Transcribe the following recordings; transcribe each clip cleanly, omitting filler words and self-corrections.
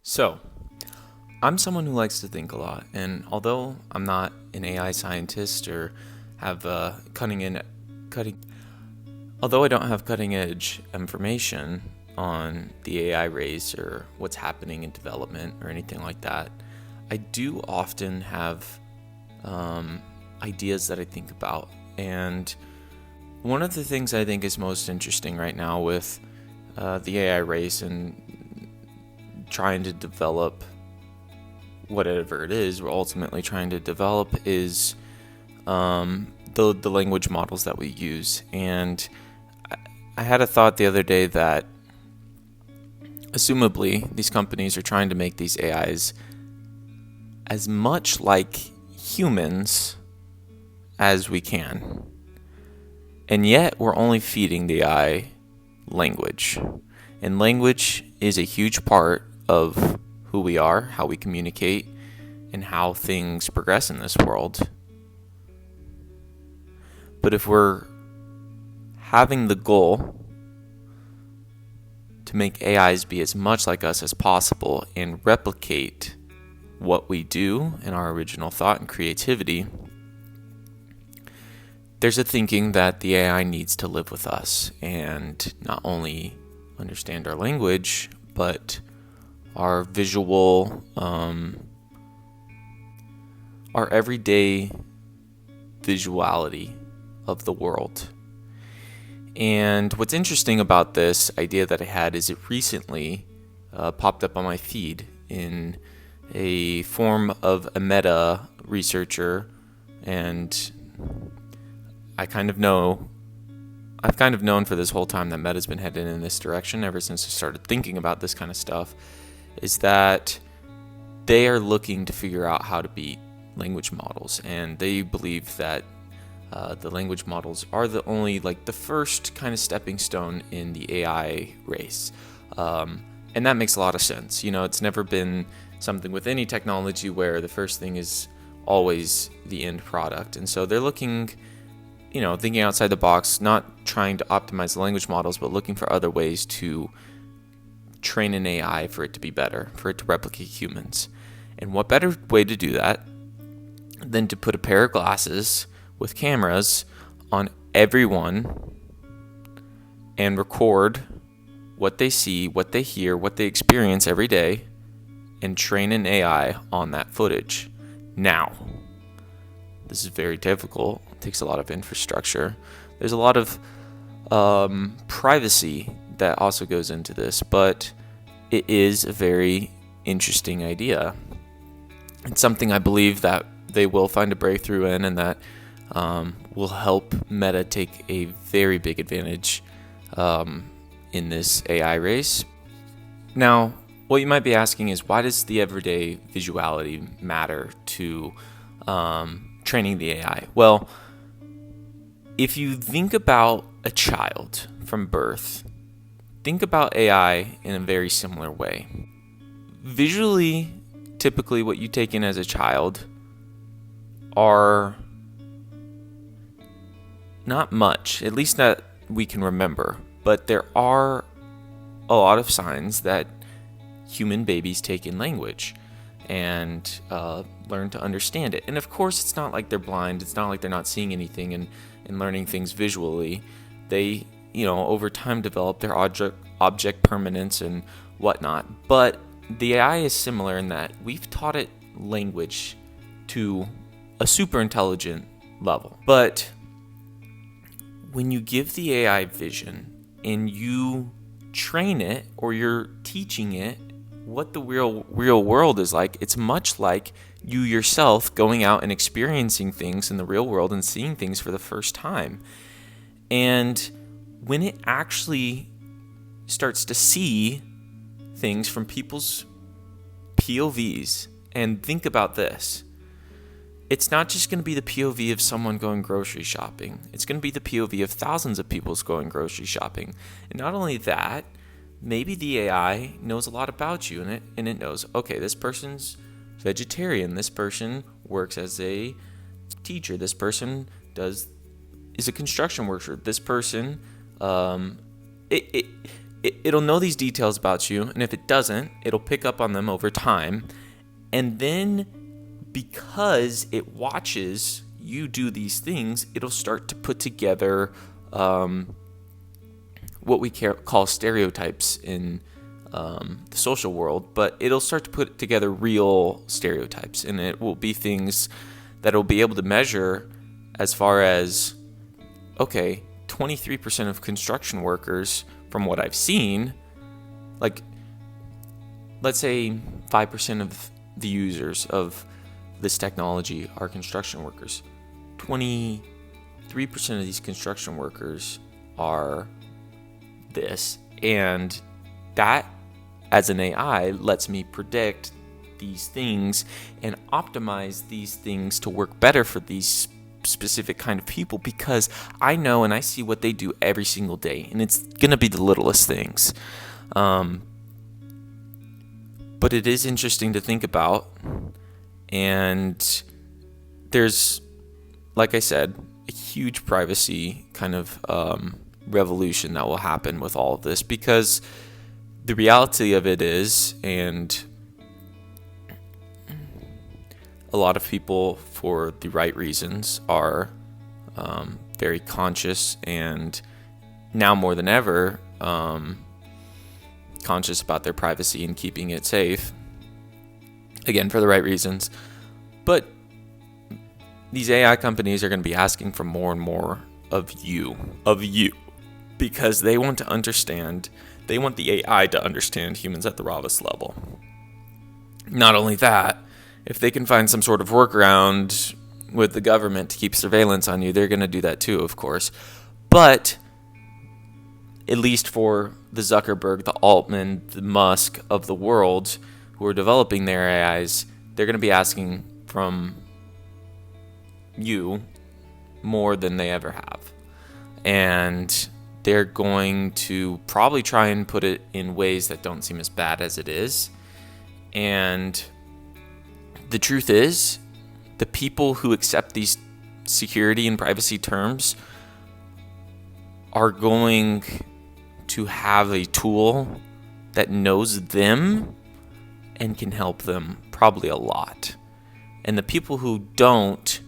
So, I'm someone who likes to think a lot, and although I'm not an AI scientist or have cutting, although I don't have cutting edge information on the AI race or what's happening in development or anything like that, I do often have ideas that I think about. And one of the things I think is most interesting right now with the AI race and trying to develop whatever it is we're ultimately trying to develop is the language models that we use. And I had a thought the other day that assumably these companies are trying to make these AIs as much like humans as we can. And yet we're only feeding the AI language. And language is a huge part of who we are, how we communicate, and how things progress in this world. But if we're having the goal to make AIs be as much like us as possible and replicate what we do in our original thought and creativity, there's a thinking that the AI needs to live with us and not only understand our language, but our visual, our everyday visuality of the world. And what's interesting about this idea that I had is it recently popped up on my feed in a form of a meta researcher, and I've kind of known for this whole time that Meta's been headed in this direction ever since I started thinking about this kind of stuff, is that they are looking to figure out how to beat language models, and they believe that the language models are the first kind of stepping stone in the AI race. And that makes a lot of sense. You know, it's never been something with any technology where the first thing is always the end product. And so they're looking, thinking outside the box, not trying to optimize the language models, but looking for other ways to train an AI for it to be better, for it to replicate humans. And what better way to do that than to put a pair of glasses with cameras on everyone and record what they see, what they hear, what they experience every day, and train an AI on that footage. Now, this is very difficult. It takes a lot of infrastructure. There's a lot of privacy that also goes into this, but it is a very interesting idea. It's something I believe that they will find a breakthrough in, and that will help Meta take a very big advantage in this AI race. Now, what you might be asking is, why does the everyday visuality matter to training the AI? Well, if you think about a child from birth, think about AI in a very similar way. Visually, typically what you take in as a child are not much, at least that we can remember, but there are a lot of signs that human babies take in language and learn to understand it. And of course, it's not like they're blind. It's not like they're not seeing anything and learning things visually. They, over time develop their object permanence and whatnot. But the AI is similar in that we've taught it language to a super intelligent level. But when you give the AI vision and you train it, or you're teaching it what the real world is like, it's much like you yourself going out and experiencing things in the real world and seeing things for the first time. And when it actually starts to see things from people's POVs, and think about this, it's not just going to be the POV of someone going grocery shopping. It's going to be the POV of thousands of people going grocery shopping. And not only that, maybe the AI knows a lot about you, and it knows, okay, this person's vegetarian, this person works as a teacher, this person is a construction worker, this person, it'll know these details about you, and if it doesn't, it'll pick up on them over time. And then because it watches you do these things, it'll start to put together what we call stereotypes in the social world, but it'll start to put together real stereotypes, and it will be things that it'll be able to measure as far as, okay, 23% of construction workers, from what I've seen, like, let's say 5% of the users of this technology are construction workers. 23% of these construction workers are this, and that, as an AI, lets me predict these things and optimize these things to work better for these specific kind of people, because I know and I see what they do every single day, and it's gonna be the littlest things. But it is interesting to think about, and there's, like I said, a huge privacy kind of revolution that will happen with all of this, because the reality of it is, and a lot of people, for the right reasons, are very conscious, and now more than ever, conscious about their privacy and keeping it safe. Again, for the right reasons. But these AI companies are going to be asking for more and more of you, because they want to understand, they want the AI to understand humans at the rawest level. Not only that, if they can find some sort of workaround with the government to keep surveillance on you, they're going to do that too, of course. But at least for the Zuckerberg, the Altman, the Musk of the world who are developing their AIs, they're going to be asking from you more than they ever have. And they're going to probably try and put it in ways that don't seem as bad as it is. And the truth is, the people who accept these security and privacy terms are going to have a tool that knows them and can help them probably a lot. And the people who don't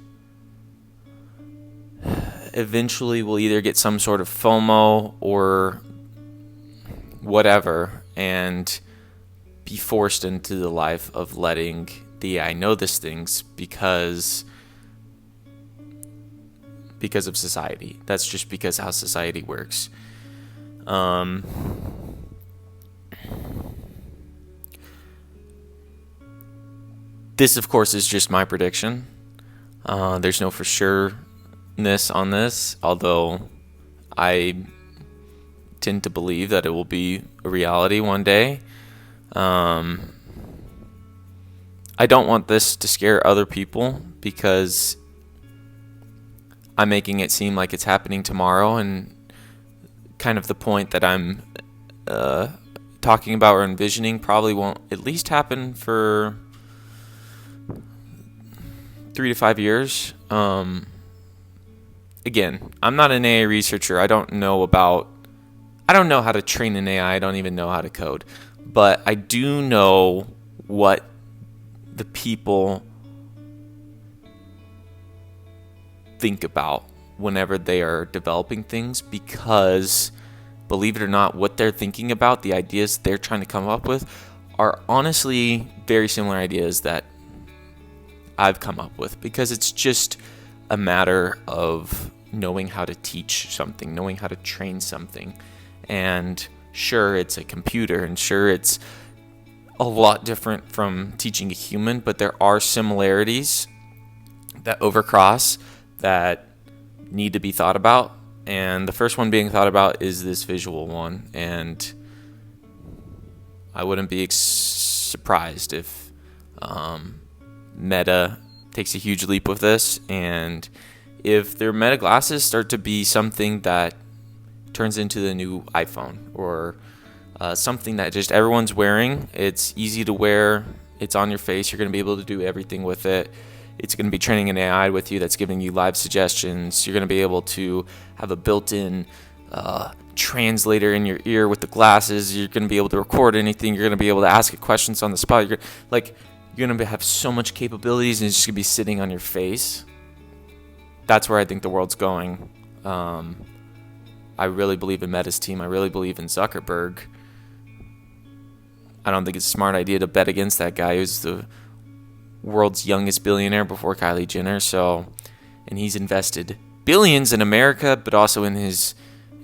eventually will either get some sort of FOMO or whatever and be forced into the life of letting the AI know these things because of society. That's just because how society works. This, of course, is just my prediction. There's no for sureness on this, although I tend to believe that it will be a reality one day. I don't want this to scare other people because I'm making it seem like it's happening tomorrow, and kind of the point that I'm talking about or envisioning probably won't at least happen for 3 to 5 years. Again, I'm not an AI researcher. I don't know how to train an AI. I don't even know how to code. But I do know what the people think about whenever they are developing things, because, believe it or not, what they're thinking about, the ideas they're trying to come up with, are honestly very similar ideas that I've come up with, because it's just a matter of knowing how to teach something, knowing how to train something. And sure, it's a computer, and sure, it's a lot different from teaching a human, but there are similarities that overcross that need to be thought about. And the first one being thought about is this visual one, and I wouldn't be surprised if Meta takes a huge leap with this, and if their Meta glasses start to be something that turns into the new iPhone, or something that just everyone's wearing. It's easy to wear. It's on your face. You're going to be able to do everything with it. It's going to be training an AI with you that's giving you live suggestions. You're going to be able to have a built-in translator in your ear with the glasses. You're going to be able to record anything. You're going to be able to ask it questions on the spot. You're going to have so much capabilities, and it's just going to be sitting on your face. That's where I think the world's going. I really believe in Meta's team. I really believe in Zuckerberg. I don't think it's a smart idea to bet against that guy who's the world's youngest billionaire before Kylie Jenner. And he's invested billions in America, but also in his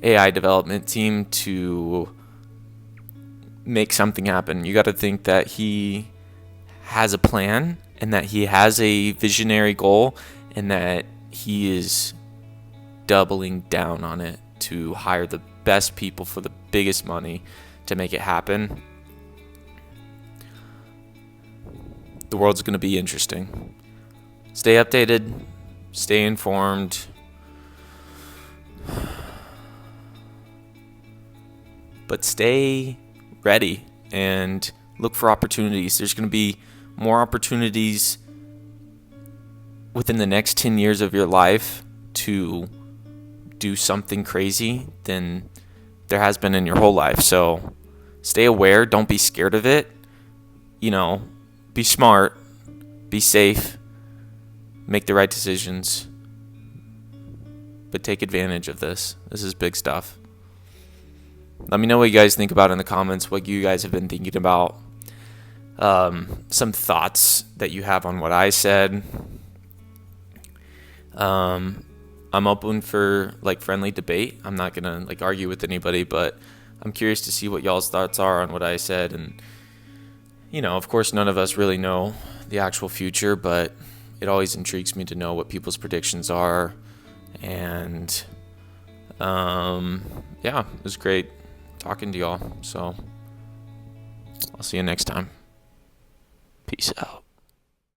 AI development team to make something happen. You got to think that he has a plan and that he has a visionary goal and that he is doubling down on it to hire the best people for the biggest money to make it happen. The world's going to be interesting. Stay updated, stay informed. But stay ready and look for opportunities. There's going to be more opportunities within the next 10 years of your life to do something crazy than there has been in your whole life. So stay aware. Don't be scared of it. Be smart. Be safe. Make the right decisions. But take advantage of this. This is big stuff. Let me know what you guys think about in the comments, what you guys have been thinking about. Some thoughts that you have on what I said. I'm open for friendly debate. I'm not gonna argue with anybody, but I'm curious to see what y'all's thoughts are on what I said. And of course, none of us really know the actual future, but it always intrigues me to know what people's predictions are. And it was great talking to y'all. So I'll see you next time. Peace out.